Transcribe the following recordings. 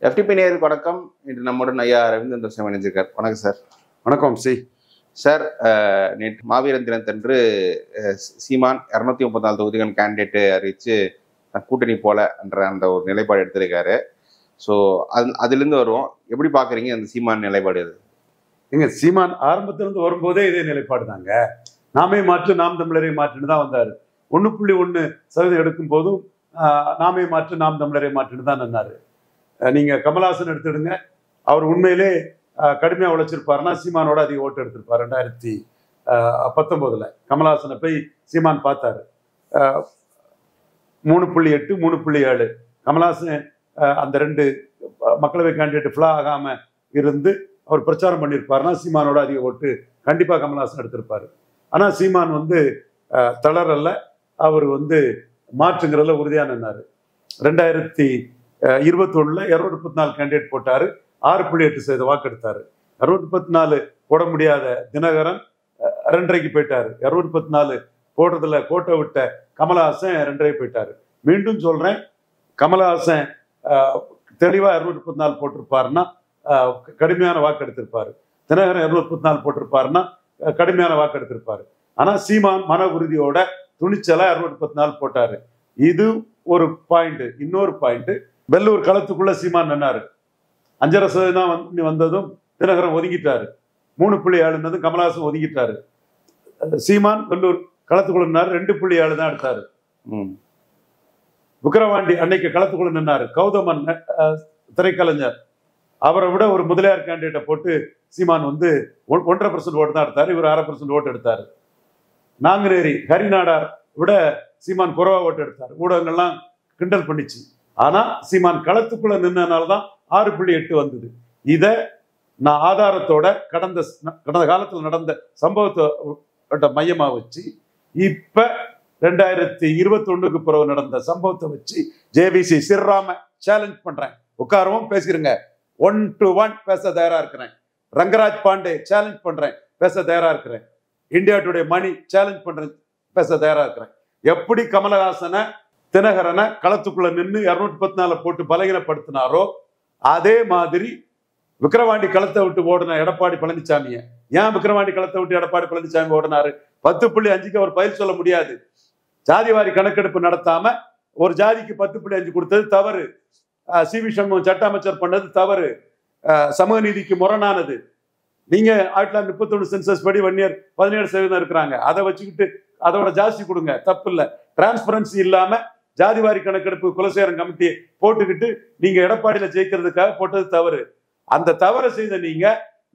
FTP நேயர்களுக்கு வணக்கம். இன்று நம்முடன் ஐயா ரவீந்திரன் சார் இணைஞ்சிருக்கார். வணக்கம் சார். வணக்கம் சார். நேற்று மாவீரன் தினத்தன்று சீமான் 234 தொகுதிகள் கேண்டிடேட்டு அறிவித்து கூட்டணி போல என்ற அந்த ஒரு நிலைப்பாடு எடுத்திருக்காரு. ஸோ அதுலேருந்து வருவோம். எப்படி பார்க்குறீங்க அந்த சீமான் நிலைப்பாடு? அது எங்க சீமான் ஆரம்பத்திலிருந்து வரும்போதே இதே நிலைப்பாடு தாங்க. நாமே மாற்று நாம் தமிழரை மாற்றுன்னு தான் வந்தார். 1.1% எடுக்கும் போதும் நாமே மாற்று நாம் தமிழரை மாற்றுன்னு தான் நின்னாரு. நீங்க கமல்ஹாசன் எடுத்துடுங்க, அவர் உண்மையிலே கடுமையாக உழைச்சிருப்பாருன்னா சீமானோட அதிக ஓட்டு எடுத்திருப்பார். 2019 கமல்ஹாசனை போய் சீமான் பார்த்தாரு. 3.8 3.7 கமல்ஹாசன் அந்த 2 மக்களவை கேண்டிடேட் ஃபிளா ஆகாம இருந்து அவர் பிரச்சாரம் பண்ணியிருப்பாருன்னா சீமானோட அதிக ஓட்டு கண்டிப்பா கமல்ஹாசன் எடுத்திருப்பாரு. ஆனா சீமான் தளரல்ல, அவர் மாற்றுங்கிறதுல உறுதியா நின்னாரு. 2021 234 கேண்டிடேட் போட்டாரு, 6.8% வாக்கெடுத்தாரு. 234 போட முடியாத தினகரன் 2.5 போயிட்டாரு. 234 போடுறதுல கோட்டை விட்ட கமல்ஹாசன் 2.5 போயிட்டாரு. மீண்டும் சொல்றேன், கமல்ஹாசன் தெளிவா 234 போட்டிருப்பாருன்னா கடுமையான வாக்கு எடுத்திருப்பாரு. தினகரன் 234 போட்டிருப்பாருன்னா கடுமையான வாக்கு எடுத்திருப்பாரு. ஆனா சீமான் மன உறுதியோட துணிச்சலா 234 போட்டாரு. இது ஒரு பாயிண்ட். இன்னொரு பாயிண்ட், வெள்ளூர் களத்துக்குள்ள சீமான் நின்னாரு. 5.5% வந்ததும் தினகரன் ஒதுங்கிட்டாரு. 3.7 கமல்ஹாசன் ஒதுங்கிட்டாரு. சீமான் வெள்ளூர் களத்துக்குள்ள நின்னாரு, 2.7 தான் எடுத்தாரு. விக்கிரவாண்டி அன்னைக்கு களத்துக்குள்ள நின்னாரு. கௌதமன் திரைக்கலைஞர், அவரை விட ஒரு முதலியார் கேண்டிடேட்டை போட்டு சீமான் 1.5% ஓட்டு தான் எடுத்தாரு. இவர் 1/2% ஓட்டு எடுத்தாரு. நாங்குநேரி ஹரிநாடார் விட சீமான் குறைவா ஓட்டு எடுத்தார். ஊடகங்கள்லாம் கிண்டல் பண்ணிச்சு. ஆனா சீமான் களத்துக்குள்ள நின்னனால்தான் 6.8 வந்தது. இத நான் ஆதாரத்தோட கடந்த காலத்துல நடந்த சம்பவத்தை மையமா வச்சு, இப்ப 2021 பிறகு நடந்த சம்பவத்தை வச்சு ஜேபிசி சிறுராம சேலஞ்ச் பண்றேன். உட்காரவும் பேசிருங்க, 1 to 1 பேச தயாரா இருக்கிறேன். ரங்கராஜ் பாண்டே சேலஞ்ச் பண்றேன், பேச தயாரா இருக்கிறேன். இந்தியா டுடே மணி சேலஞ்ச் பண்றேன், பேச தயாரா இருக்கிறேன். எப்படி கமலஹாசனை தினகரனை களத்துக்குள்ள நின்று 214 போட்டு பலகீனப்படுத்தினாரோ அதே மாதிரி விக்கிரவாண்டி களத்தை விட்டு ஓடின எடப்பாடி பழனிசாமிய ஏன் விக்கிரவாண்டி களத்தை விட்டு எடப்பாடி பழனிசாமி ஓடினாரு? 10.5க்கு அவர் பயிர் சொல்ல முடியாது. ஜாதிவாரி கணக்கெடுப்பு நடத்தாம ஒரு ஜாதிக்கு 10.5 கொடுத்தது தவறு. சிவி சண்முகம் சட்ட அமைச்சர் பண்ணது தவறு. சமூக நீதிக்கு முரணானது. நீங்க 1931 சென்சஸ் படி வன்னியர் 17% இருக்கிறாங்க. அதை வச்சுக்கிட்டு அதோட ஜாஸ்தி கொடுங்க, தப்பு இல்லை. டிரான்ஸ்பரன்சி இல்லாம ஜாதிவாரி கணக்கெடுப்பு குலசேகரன் கமிட்டியை போட்டுக்கிட்டு நீங்க எடப்பாடியில ஜெயிக்கிறதுக்காக போட்டது தவறு. அந்த தவறை செய்த நீங்க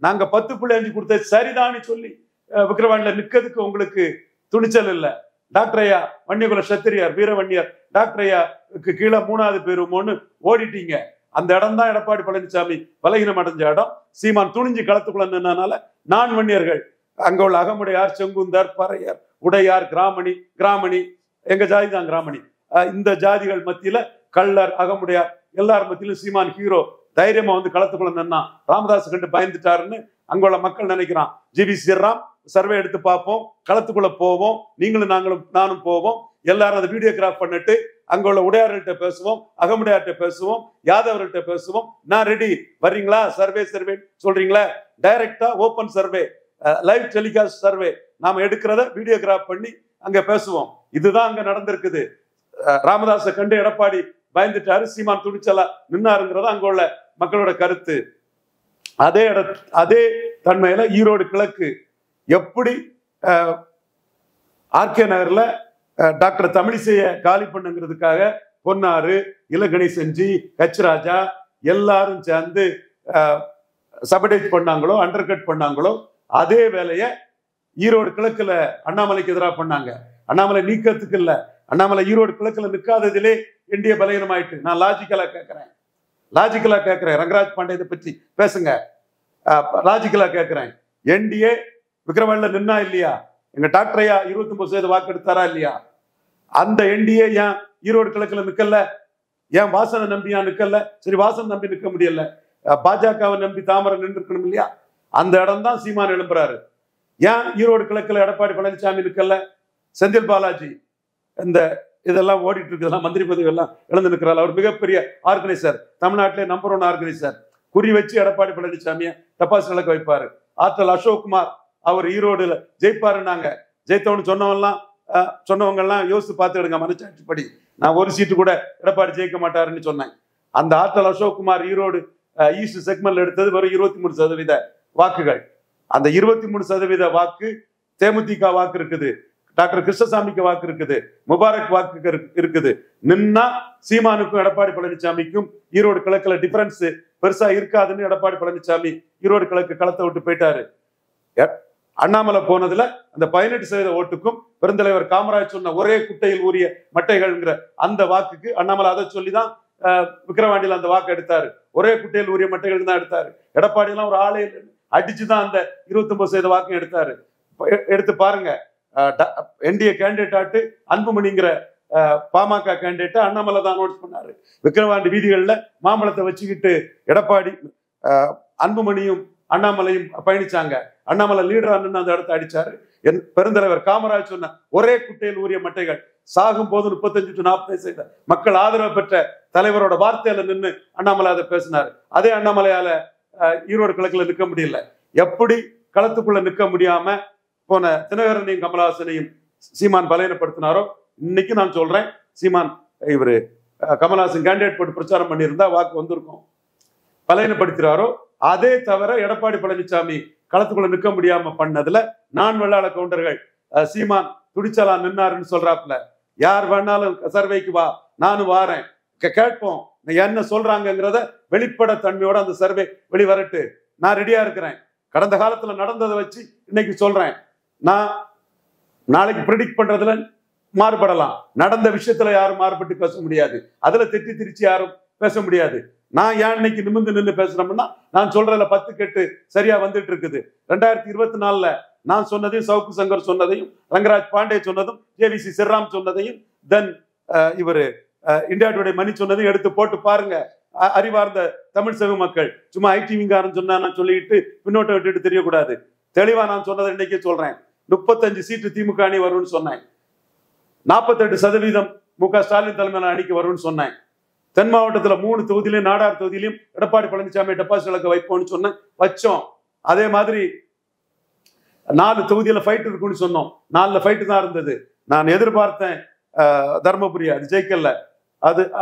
நாங்க 10.5 கொடுத்தது சரிதான்னு சொல்லி விக்கிரவாண்டில நிக்கிறதுக்கு உங்களுக்கு துணிச்சல் இல்லை. டாக்டர் ஐயா வன்னியகுல சத்திரியார் வீரவன்னியர் டாக்டர் ஐயாவுக்கு கீழே 3வது பேருமோன்னு ஓடிட்டீங்க. அந்த இடம் தான் எடப்பாடி பழனிசாமி பலகீனம் அடைஞ்ச இடம். சீமான் துணிஞ்சு களத்துக்குள்ள நின்னனால நான் வன்னியர்கள் அங்க உள்ள அகமுடையார், செங்குந்தர், பறையர், உடையார், கிராமணி எங்க ஜாதி தான் கிராமணி, இந்த ஜாதிகள் மத்தியில கள்ளர், அகமுடையார் எல்லார் மத்தியிலும் சீமான் ஹீரோ. தைரியமா களத்துக்குள்ள நின்னா ராமதாஸ் கண்டு பயந்துட்டாருன்னு அங்குள்ள மக்கள் நினைக்கிறான். ஜிவி ஸ்ரீராம் சர்வே எடுத்து பார்ப்போம், களத்துக்குள்ள போவோம், நீங்களும் நானும் போவோம், எல்லாரும் அதை வீடியோகிராஃப் பண்ணிட்டு அங்குள்ள உடையார்கிட்ட பேசுவோம், அகமுடையார்கிட்ட பேசுவோம், யாதவர்கிட்ட பேசுவோம். நான் ரெடி, வர்றீங்களா? சர்வே சொல்றீங்களா? டைரக்டா open survey, live telecast survey, நாம எடுக்கிறத வீடியோகிராஃப் பண்ணி அங்க பேசுவோம். இதுதான் அங்க நடந்திருக்குது. ராமதாஸை கண்டு எடப்பாடி பயந்துட்டாரு, சீமான் துணிச்சலா நின்னாருங்கிறத அங்க உள்ள மக்களோட கருத்து. அதே தன்மையில ஈரோடு கிழக்கு எப்படி ஆர்கே நகர்ல டாக்டர் தமிழிசைய காலி பண்ணுங்கிறதுக்காக பொன்னாரு, இலகணி செஞ்சு, கச்ராஜா எல்லாரும் சேர்ந்து சபடேஜ் பண்ணாங்களோ, அண்டர் கட் பண்ணாங்களோ, அதே வேலையை ஈரோடு கிழக்குல அண்ணாமலைக்கு எதிராக பண்ணாங்க. அண்ணாமலை நீக்கத்துக்கு இல்ல, அண்ணாமலை ஈரோடு கிழக்குல நிற்காததிலே என்டிஏ பலகீனம் ஆயிட்டு. நான் லாஜிக்கலா கேட்கிறேன். ரங்கராஜ் பாண்டே இதை பற்றி பேசுங்க. லாஜிக்கலா கேட்கிறேன். என்டிஏ விக்கிரவாண்டில நின்னா இல்லையா? எங்க டாக்டர் ஐயா 29% வாக்கு எடுத்தாரா இல்லையா? அந்த என்டிஏ ஏன் ஈரோடு கிழக்குல நிக்கல? ஏன் வாசனை நம்பியா நிக்கல? சரி, வாசனை நம்பி நிக்க முடியல, பாஜகவை நம்பி தாமரை நின்று இருக்கணும் இல்லையா? அந்த இடம் தான் சீமான் எழும்புறாரு. ஏன் ஈரோடு கிழக்குல எடப்பாடி பழனிசாமி நிக்கல? செந்தில் பாலாஜி இந்த இதெல்லாம் ஓடிட்டு இருக்குதெல்லாம் மந்திரி பதவி எல்லாம் இழந்து நிற்கிறாள். அவர் மிகப்பெரிய ஆர்கனைசர், தமிழ்நாட்டிலே நம்பர் 1 ஆர்கனைசர். குறி வச்சு எடப்பாடி பழனிசாமியை டெபாசிட் இழக்க வைப்பாரு. ஆற்றல் அசோக்குமார், அவர் ஈரோடுல ஜெயிப்பாருன்னாங்க. ஜெயித்தவனு சொன்னவங்க எல்லாம் யோசித்து பார்த்துடுங்க மனச்சாட்சிப்படி. நான் ஒரு சீட்டு கூட எடப்பாடி ஜெயிக்க மாட்டாருன்னு சொன்னேன். அந்த ஆற்றல் அசோக்குமார் ஈரோடு ஈஸ்ட் செக்மெண்ட்ல எடுத்தது வெறும் 23% வாக்குகள். அந்த 23% வாக்கு தேமுதிக வாக்கு இருக்குது, டாக்டர் கிருஷ்ணசாமிக்கு வாக்கு இருக்குது, முபாரக் வாக்கு இருக்குது. நின்னா சீமானுக்கும் எடப்பாடி பழனிசாமிக்கும் ஈரோடு கிழக்குல டிஃபரன்ஸ் பெருசா இருக்காதுன்னு எடப்பாடி பழனிசாமி ஈரோடு கிழக்கு களத்தை விட்டு போயிட்டாரு. அண்ணாமலை போனதுல அந்த 18% ஓட்டுக்கும் பெருந்தலைவர் காமராஜ் சொன்ன ஒரே குட்டையில் ஊறிய மட்டைகள்ங்கிற அந்த வாக்குக்கு அண்ணாமலை அதை சொல்லிதான் விக்கிரவாண்டியில அந்த வாக்கு எடுத்தாரு. ஒரே குட்டையில் ஊறிய மட்டைகள் தான் எடுத்தாரு. எடப்பாடி எல்லாம் ஒரு ஆளே அடிச்சுதான் அந்த 29% வாக்கு எடுத்தாரு. எடுத்து பாருங்க. என்டிஏ கேண்டிடேட் ஆட்டு அன்புமணிங்கிற பாமக கேண்டிடேட் அண்ணாமலை தான் நோட்டீஸ் பண்ணாரு. விக்கிரவாண்டி வீதிகள்ல மாம்பழத்தை வச்சுக்கிட்டு எடப்பாடி அன்புமணியும் அண்ணாமலையும் பயணிச்சாங்க. அண்ணாமலை லீடரா நின்று அந்த இடத்தை அடிச்சாரு. பெருந்தலைவர் காமராஜ் சொன்ன ஒரே குட்டையில் ஊறிய மட்டைகள் சாகும் போது 35 to 40% மக்கள் ஆதரவு பெற்ற தலைவரோட வார்த்தையில நின்று அண்ணாமலை அதை பேசினாரு. அதே அண்ணாமலையால ஈரோடு கிழக்குல நிற்க முடியல. எப்படி களத்துக்குள்ள நிற்க முடியாம போன தினகரனையும் கமலஹாசனையும் சீமான் பலவீனப்படுத்தினாரோ, இன்னைக்கு நான் சொல்றேன், சீமான் இவரு கமலஹாசன் கேண்டிடேட் போட்டு பிரச்சாரம் பண்ணியிருந்தா வாக்கு வந்திருக்கும். பலவீனப்படுத்துறாரோ அதே தவிர எடப்பாடி பழனிசாமி களத்துக்குள்ள நிற்க முடியாம பண்ணதுல நான் வெள்ளாள கவுண்டர்கள் சீமான் துடிச்சலா நின்னாருன்னு சொல்றாப்புல. யார் வேணாலும் சர்வேக்கு வா, நானும் வாரேன், கேட்போம் என்ன சொல்றாங்கிறத வெளிப்பட தன்மையோட அந்த சர்வே வெளிவரட்டு, நான் ரெடியா இருக்கிறேன். கடந்த காலத்துல நடந்ததை வச்சு இன்னைக்கு சொல்றேன். நான் நாளைக்கு ப்ரெடிக்ட் பண்றதுல மாறுபடலாம், நடந்த விஷயத்துல யாரும் மாறுபட்டு பேச முடியாது, அதுல திட்டி திரிச்சு யாரும் பேச முடியாது. நான் ஏன் இன்னைக்கு நிமிர்ந்து நின்று பேசுறோம்னா நான் சொல்றதுல 10 கெட்டு சரியா வந்துட்டு இருக்குது. 2024 நான் சொன்னதையும் சவுக்கு சங்கர் சொன்னதையும் ரங்கராஜ் பாண்டே சொன்னதும் JVC சிர்ராம் சொன்னதையும் தென் இவரு இந்தியா டுடே மணி சொன்னதையும் எடுத்து போட்டு பாருங்க. அறிவார்ந்த தமிழ் செவு மக்கள் சும்மா ஐடிவிங்காரன் சொன்னா நான் சொல்லிட்டு பின்னோட்டை விட்டுட்டு தெரியக்கூடாது. தெளிவா நான் சொன்னதை இன்னைக்கே சொல்றேன். 35 சீட்டு திமுக அணி வரும்னு சொன்னேன். 48% MK ஸ்டாலின் தலைமையிலான அணிக்கு வரும்னு சொன்னேன். தென் மாவட்டத்தில் 3 தொகுதியிலையும் நாடார் தொகுதியிலையும் எடப்பாடி பழனிசாமி டெபாசிட் இழக்க வைப்போம்னு சொன்னேன், வச்சோம். அதே மாதிரி 4 தொகுதியில ஃபைட் இருக்குன்னு சொன்னோம். 4 ஃபைட்டு தான் இருந்தது. நான் எதிர்பார்த்தேன் தர்மபுரி, அது ஜெயிக்கல.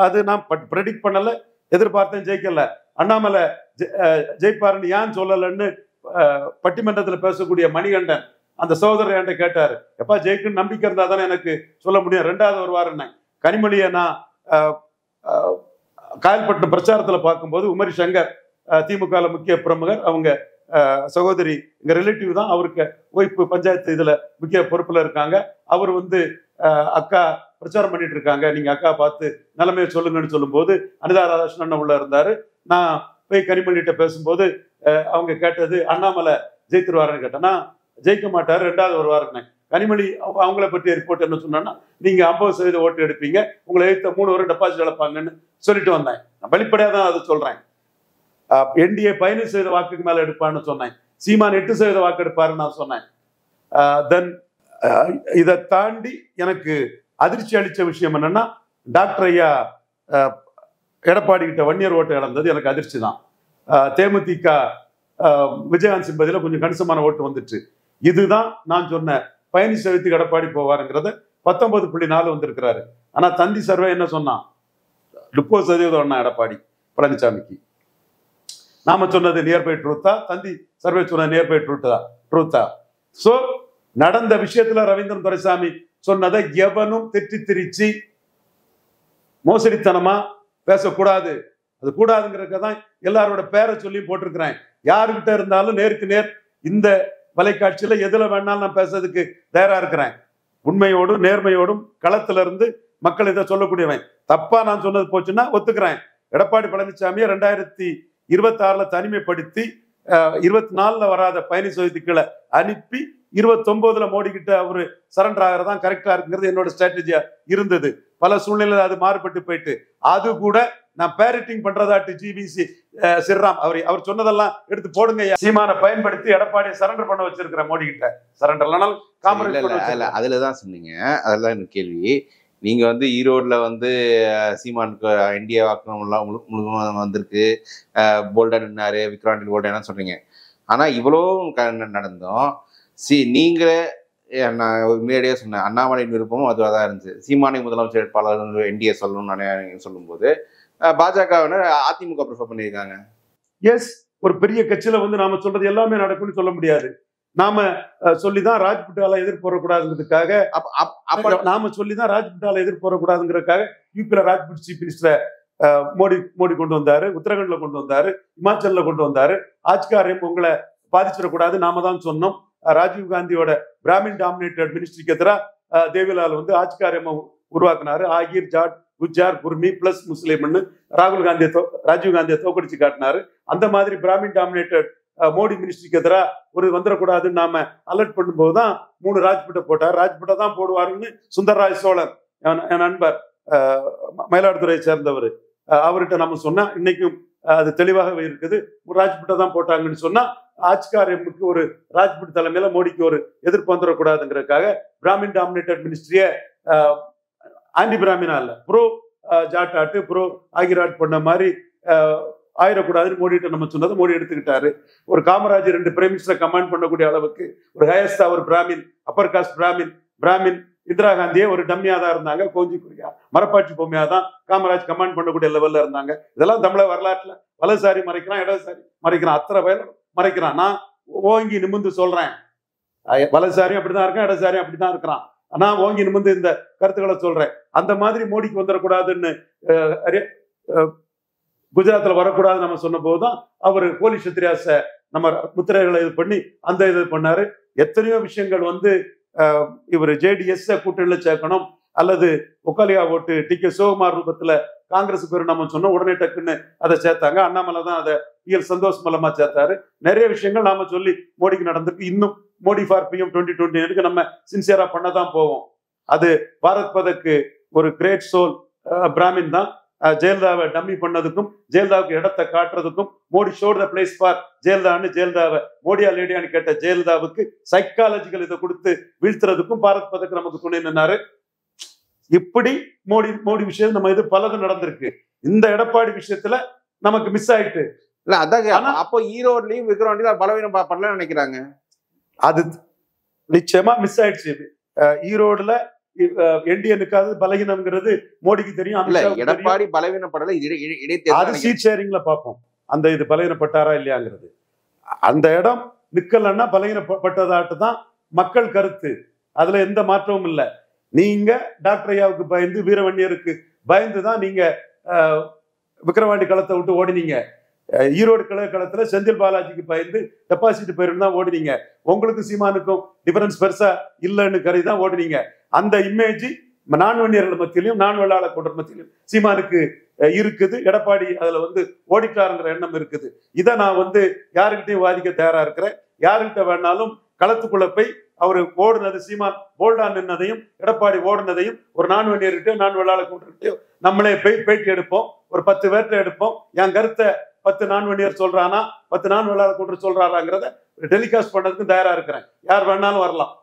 அது நான் ப்ரெடிக்ட் பண்ணல, எதிர்பார்த்தேன், ஜெயிக்கல. அண்ணாமலை ஜெயிப்பாருன்னு ஏன் சொல்லலன்னு பட்டிமன்றத்தில் பேசக்கூடிய மணிகண்டன் அந்த சகோதரர் என்கிட்ட கேட்டாரு, எப்பா ஜெயிக்குன்னு நம்பிக்கை இருந்தா தானே எனக்கு சொல்ல முடியும், 2வது வருவாருன்னு. கனிமொழியை நான் காயல்பட்டினம் பிரச்சாரத்துல பார்க்கும்போது உமரி சங்கர் திமுக முக்கிய பிரமுகர், அவங்க சகோதரி எங்க ரிலேட்டிவ் தான், அவருக்கு ஒய்ஃபு பஞ்சாயத்து இதுல முக்கிய பொறுப்புல இருக்காங்க. அவர் அக்கா பிரச்சாரம் பண்ணிட்டு இருக்காங்க, நீங்க அக்கா பார்த்து நிலைமையை சொல்லுங்கன்னு சொல்லும்போது அனிதா ராதாகிருஷ்ணன் உள்ள இருந்தாரு. நான் போய் கனிமொழிகிட்ட பேசும்போது அவங்க கேட்டது அண்ணாமலை ஜெயித்துருவாருன்னு கேட்டேன்னா, ஜெயிக்க மாட்டாரு, 2வது வருவாருன்னு. கனிமொழி அவங்கள பற்றிய ரிப்போர்ட் என்ன சொன்னா, நீங்க 50% ஓட்டு எடுப்பீங்க, உங்களை எழுத்த 3 வருடம் டெபாசிட் இழப்பாங்கன்னு சொல்லிட்டு வந்தேன். நான் வெளிப்படையா தான் அதை சொல்றேன். என்டிஏ 15% வாக்குக்கு மேல எடுப்பான்னு சொன்னேன். சீமான் 8% வாக்கு எடுப்பாருன்னு நான் சொன்னேன். தென் இதை தாண்டி எனக்கு அதிர்ச்சி அளிச்ச விஷயம் என்னன்னா, டாக்டர் ஐயா எடப்பாடி கிட்ட வன்னியர் ஓட்டு இழந்தது எனக்கு அதிர்ச்சி தான். தேமுதிக விஜயகாந்த் சிம்பதியில கொஞ்சம் கணிசமான ஓட்டு வந்துச்சு. இதுதான் நான் சொன்ன பயணி செலுத்தி எடப்பாடி போவாருங்கிறத 19.4 வந்திருக்கிறாரு. ஆனா தந்தி சர்வே என்ன சொன்னான், 30% எடப்பாடி பழனிசாமிக்கு. நாம சொன்னது நியர்பை ட்ரூத்தா, தந்தி சர்வே சொன்ன நியர்பை ட்ரூத்தா. சோ நடந்த விஷயத்துல ரவீந்திரன் துரைசாமி சொன்னதை எவனும் தெற்றி திரிச்சு மோசடித்தனமா பேசக்கூடாது. அது கூடாதுங்கிறதான் எல்லாரோட பேரை சொல்லி போட்டிருக்கிறேன். யாருக்கிட்ட இருந்தாலும் நேருக்கு நேர் இந்த வலைக்காட்சியில எதுல வேணாலும் நான் பேசுறதுக்கு தயாரா இருக்கிறேன். உண்மையோடும் நேர்மையோடும் களத்துல இருந்து மக்கள் இதை சொல்லக்கூடியவன். தப்பா நான் சொன்னது போச்சுன்னா ஒத்துக்கிறேன். எடப்பாடி பழனிசாமியை 2026 தனிமைப்படுத்தி 24 வராத பயணி சோதிக்கலை அனுப்பி 29 மோடி கிட்ட அவரு சரண்டர் ஆகிறதான் கரெக்டா இருக்குங்கிறது என்னோட ஸ்ட்ராட்டஜியா இருந்தது. பல சூழ்நிலையில அது மாறுபட்டு போயிட்டு, அது கூட நான் பேரிட்டிங் பண்றதாட்டு JVC சிர்ராம் அவர் சொன்னதெல்லாம் எடுத்து போடுங்க. சீமானை பயன்படுத்தி எடப்பாடியை சரண்டர் பண்ண வச்சிருக்கிற மோடி கிட்ட. சரண்டர் இல்லைனாலும் காமராஜ் அதுலதான் சொன்னீங்க. அதெல்லாம் எனக்கு கேள்வி. நீங்க வந்து ஈரோடுல வந்து சீமானுக்கு இந்தியா வாக்குலாம் முழுவதும் வந்திருக்கு, போல்டா நின்னாரு, விக்ராந்த் போல்டா சொல்றீங்க. ஆனா இவ்வளோ நடந்தோம். நீங்களே நான் முன்னாடியே சொன்னேன், அண்ணாமலையின் விருப்பமும் அதுவாக தான் இருந்துச்சு. சீமானை முதலமைச்சர் வேட்பாளர் என்டிஏ சொல்லணும்னு சொல்லும்போது பாஜக அதிமுக ப்ரிஃபர் பண்ணியிருக்காங்க. எஸ், ஒரு பெரிய கட்சியில வந்து நாம சொல்றது எல்லாமே நடக்கும்னு சொல்ல முடியாது. நாம சொல்லிதான் ராஜ்புட்டால எதிர்போறக்கூடாதுங்கிறதுக்காக நாம சொல்லிதான் ராஜ்புட்டால எதிர்போறக்கூடாதுங்கிறதுக்காக யூபியில ராஜ்புட் சீஃப் மினிஸ்டரை மோடி கொண்டு வந்தாரு, உத்தரகண்ட்ல கொண்டு வந்தாரு, இமாச்சல்ல கொண்டு வந்தாரு. ஆட்சிக்காரையும் உங்களை பாதிச்சிடக்கூடாது நாம தான் சொன்னோம். ராஜீவ் காந்தியோட பிராமின் டாமினேட்டட் மினிஸ்ட்ரிக்கு எதிராக தேவிலால் வந்து ஆட்சிக்காரியம் உருவாக்குனாரு. ஆகிர், ஜாட், குஜார், குர்மி பிளஸ் முஸ்லீம்னு ராஜீவ் காந்தியை தோக்கடிச்சு காட்டினாரு. அந்த மாதிரி பிராமின் டாமினேட்டட் மோடி மினிஸ்ட்ரிக்கு எதிராக ஒரு வந்துடக்கூடாதுன்னு நாம அலர்ட் பண்ணும்போது தான் 3 ராஜ்புட்டை போட்டார். ராஜ்புட்டை தான் போடுவாருன்னு சுந்தர்ராய் சோழன் என் நண்பர் மயிலாடுதுறையை சேர்ந்தவர் அவர்கிட்ட நம்ம சொன்னா இன்னைக்கும் அது தெளிவாகவே இருக்குது. ராஜ்புட்டை தான் போட்டாங்கன்னு சொன்னா ஆட்சிக்காரமுக்கு ஒரு ராஜ்புட் தலைமையில மோடிக்கு ஒரு எதிர்ப்பு வந்துடக்கூடாதுங்கிறதுக்காக பிராமின் டாமினேட்டட் மினிஸ்ட்ரியை ஆன்டி பிராமினா இல்ல ப்ரோ ஜாட்டாட்டு ப்ரோ ஆகிராட் பண்ண மாதிரி ஆயிடக்கூடாதுன்னு மோடிட்ட நம்ம சொன்னதை மோடி எடுத்துக்கிட்டாரு. ஒரு காமராஜர் 2 பிரைம் மினிஸ்டரை கமாண்ட் பண்ணக்கூடிய அளவுக்கு ஒரு ஹயஸ்தா ஒரு பிராமின், அப்பர் காஸ்ட் பிராமின் இந்திரா காந்தியே ஒரு டம்மியா தான் இருந்தாங்க, கோஞ்சி குறியா மரப்பாட்சி பொம்மையா தான் காமராஜ் கமாண்ட் பண்ணக்கூடிய லெவல்ல இருந்தாங்க. இதெல்லாம் தமிழக வரலாற்றுல வலதுசாரி மறைக்கிறான், இடதுசாரி மறைக்கிறான், அத்தனை வயல மறைக்கிறான். நான் ஓங்கி நிமிந்து சொல்றேன், வலதுசாரியும் அப்படிதான் இருக்கான், இடதுசாரியும் அப்படிதான் இருக்கிறான். நான் ஓங்கி நிமிந்து இந்த கருத்துக்களை சொல்றேன். அந்த மாதிரி மோடிக்கு வந்துடக்கூடாதுன்னு குஜராத்ல வரக்கூடாது நம்ம சொன்ன போதுதான் அவர் போலி சத்ரியாச நம்ம முத்திரைகளை இது பண்ணி அந்த இது பண்ணாரு. எத்தனையோ விஷயங்கள் வந்து இவர் ஜேடிஎஸ் கூட்டணியில சேர்க்கணும் அல்லது ஒக்காலியா ஓட்டு டி.கே. சிவகுமார் ரூபத்துல காங்கிரஸுக்கு ஒரு நம்ம சொன்னோம். உடனே டக்குன்னு அதை சேர்த்தாங்க. அண்ணாமலை தான் அதை பிஎல் சந்தோஷ் மூலமா சேர்த்தாரு. நிறைய விஷயங்கள் நாம சொல்லி மோடிக்கு நடந்திருக்கு. இன்னும் மோடி ஃபார் பிஎம் 2020 நம்ம சின்சியரா பண்ணதான் போவோம். அது பாரத் பதக்கு ஒரு கிரேட் சோல் பிராமின் தான். ஜெயலலிதாவை டம்மி பண்ணதுக்கும் ஜெயலலிதாவுக்கு இடத்தை காட்டுறதுக்கும் மோடி ஷோட் த பிளேஸ் ஃபார் ஜெயலலிதாவை மோடியா லேடியான்னு கேட்ட ஜெயலலிதாவுக்கு சைக்காலஜிக்கல் இதை கொடுத்து வீழ்த்துறதுக்கும் பாரத் பதக்கு நமக்கு துணை நின்னாரு. இப்படி மோடி விஷயம் நம்ம இது பலது நடந்திருக்கு. இந்த எடப்பாடி விஷயத்துல நமக்கு மிஸ் ஆயிட்டு இல்ல. அதான் அப்போ ஈரோட்லயும் விக்ரவாண்டியும் பலவீனம் பண்ணல நினைக்கிறாங்க. அது நிச்சயமா மிஸ் ஆயிடுச்சு. ஈரோடுல என்டிஎனுக்காவது பலகீனம்ங்கிறது மோடிக்கு தெரியும். எடப்பாடி பலவீனப்படல, அது சீட் ஷேரிங்ல பார்ப்போம் அந்த இது பலகீனப்பட்டாரா இல்லையாங்கிறது. அந்த இடம் நிக்கலன்னா பலகீனப்பட்டதாட்டு தான் மக்கள் கருத்து. அதுல எந்த மாற்றமும் இல்லை. நீங்க டாக்டர் ஐயாவுக்கு பயந்து, வீரவன்னியருக்கு பயந்துதான் நீங்க விக்கிரவாண்டி களத்தை விட்டு ஓடினீங்க. ஈரோடு களத்துல செந்தில் பாலாஜிக்கு பயந்து டெபாசிட் போயிருந்து தான் ஓடினீங்க. உங்களுக்கு சீமானுக்கும் டிஃபரன்ஸ் பெருசா இல்லைன்னு கருதி தான் ஓடினீங்க. அந்த இமேஜ் நான் வன்னியர்கள் மத்தியிலும் நான் வெள்ளாளர் கூட்டர் மத்தியிலும் சீமானுக்கு இருக்குது. எடப்பாடி அதுல வந்து ஓடிட்டாருங்கிற எண்ணம் இருக்குது. இதை நான் வந்து யாருக்கிட்டையும் வாதிக்க தயாரா இருக்கிறேன். யாருக்கிட்ட வேணாலும் களத்துக்குள்ள போய் அவரு ஓடுனது, சீமான் போல்டா நின்னதையும் எடப்பாடி ஓடுனதையும் ஒரு நான் வன்னியர்கிட்டயோ நான் வெள்ளாளர் கூட்டர்கிட்டயோ நம்மளே பேட்டி எடுப்போம். ஒரு 10 பேர்ட்ட எடுப்போம். என் கருத்தை 10 நான் வன்னியர் சொல்றானா 10 நான் வெள்ளாளர் கூட்டர் சொல்றாராங்கிறத டெலிகாஸ்ட் பண்ணதுக்கும் தயாரா இருக்கிறேன். யார் வேணாலும் வரலாம்.